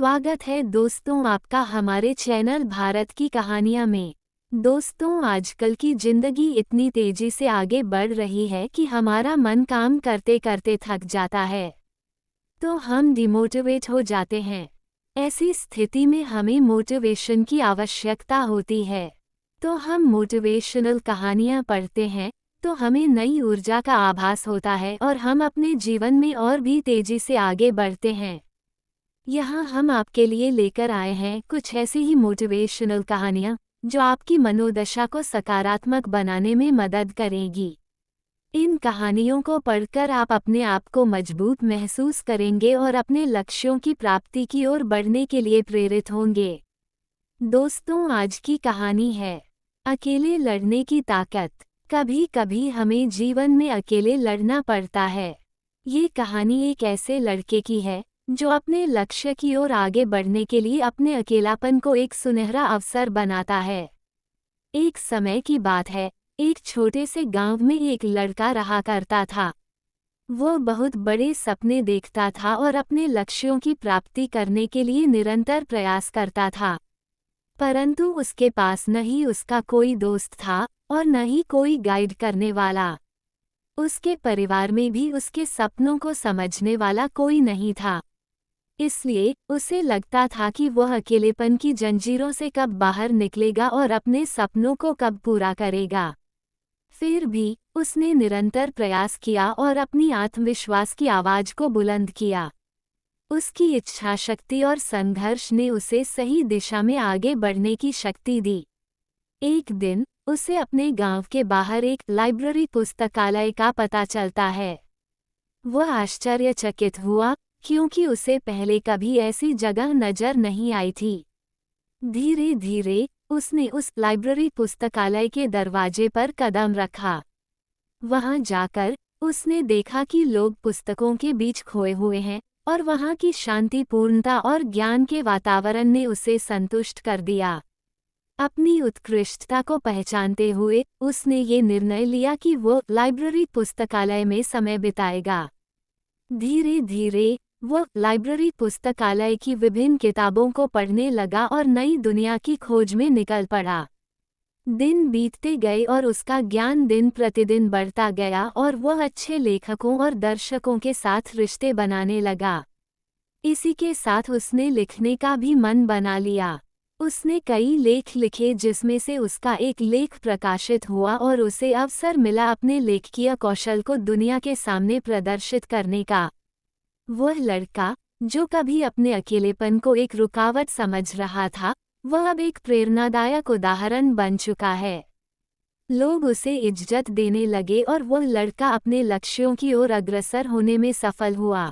स्वागत है दोस्तों आपका हमारे चैनल भारत की कहानियां में। दोस्तों, आजकल की जिंदगी इतनी तेजी से आगे बढ़ रही है कि हमारा मन काम करते करते थक जाता है, तो हम डिमोटिवेट हो जाते हैं। ऐसी स्थिति में हमें मोटिवेशन की आवश्यकता होती है, तो हम मोटिवेशनल कहानियां पढ़ते हैं तो हमें नई ऊर्जा का आभास होता है और हम अपने जीवन में और भी तेजी से आगे बढ़ते हैं। यहाँ हम आपके लिए लेकर आए हैं कुछ ऐसी ही मोटिवेशनल कहानियाँ जो आपकी मनोदशा को सकारात्मक बनाने में मदद करेंगी। इन कहानियों को पढ़कर आप अपने आप को मजबूत महसूस करेंगे और अपने लक्ष्यों की प्राप्ति की ओर बढ़ने के लिए प्रेरित होंगे। दोस्तों, आज की कहानी है अकेले लड़ने की ताकत। कभी कभी हमें जीवन में अकेले लड़ना पड़ता है। ये कहानी एक ऐसे लड़के की है जो अपने लक्ष्य की ओर आगे बढ़ने के लिए अपने अकेलापन को एक सुनहरा अवसर बनाता है। एक समय की बात है, एक छोटे से गांव में एक लड़का रहा करता था। वो बहुत बड़े सपने देखता था और अपने लक्ष्यों की प्राप्ति करने के लिए निरंतर प्रयास करता था, परंतु उसके पास न ही उसका कोई दोस्त था और न ही कोई गाइड करने वाला। उसके परिवार में भी उसके सपनों को समझने वाला कोई नहीं था। इसलिए उसे लगता था कि वह अकेलेपन की जंजीरों से कब बाहर निकलेगा और अपने सपनों को कब पूरा करेगा। फिर भी उसने निरंतर प्रयास किया और अपनी आत्मविश्वास की आवाज को बुलंद किया। उसकी इच्छाशक्ति और संघर्ष ने उसे सही दिशा में आगे बढ़ने की शक्ति दी। एक दिन उसे अपने गांव के बाहर एक लाइब्रेरी पुस्तकालय का पता चलता है। वह आश्चर्यचकित हुआ क्योंकि उसे पहले कभी ऐसी जगह नजर नहीं आई थी। धीरे धीरे उसने उस लाइब्रेरी पुस्तकालय के दरवाजे पर कदम रखा। वहां जाकर उसने देखा कि लोग पुस्तकों के बीच खोए हुए हैं और वहां की शांतिपूर्णता और ज्ञान के वातावरण ने उसे संतुष्ट कर दिया। अपनी उत्कृष्टता को पहचानते हुए उसने ये निर्णय लिया कि वो लाइब्रेरी पुस्तकालय में समय बिताएगा। धीरे धीरे वो लाइब्रेरी पुस्तकालय की विभिन्न किताबों को पढ़ने लगा और नई दुनिया की खोज में निकल पड़ा। दिन बीतते गए और उसका ज्ञान दिन प्रतिदिन बढ़ता गया और वह अच्छे लेखकों और दर्शकों के साथ रिश्ते बनाने लगा। इसी के साथ उसने लिखने का भी मन बना लिया। उसने कई लेख लिखे जिसमें से उसका एक लेख प्रकाशित हुआ और उसे अवसर मिला अपने लेखकीय कौशल को दुनिया के सामने प्रदर्शित करने का। वह लड़का जो कभी अपने अकेलेपन को एक रुकावट समझ रहा था, वह अब एक प्रेरणादायक उदाहरण बन चुका है। लोग उसे इज्जत देने लगे और वह लड़का अपने लक्ष्यों की ओर अग्रसर होने में सफल हुआ।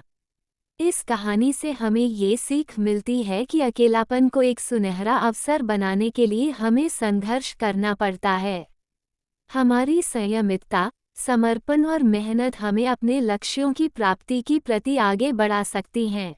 इस कहानी से हमें ये सीख मिलती है कि अकेलापन को एक सुनहरा अवसर बनाने के लिए हमें संघर्ष करना पड़ता है। हमारी संयमितता, समर्पण और मेहनत हमें अपने लक्ष्यों की प्राप्ति की प्रति आगे बढ़ा सकती हैं।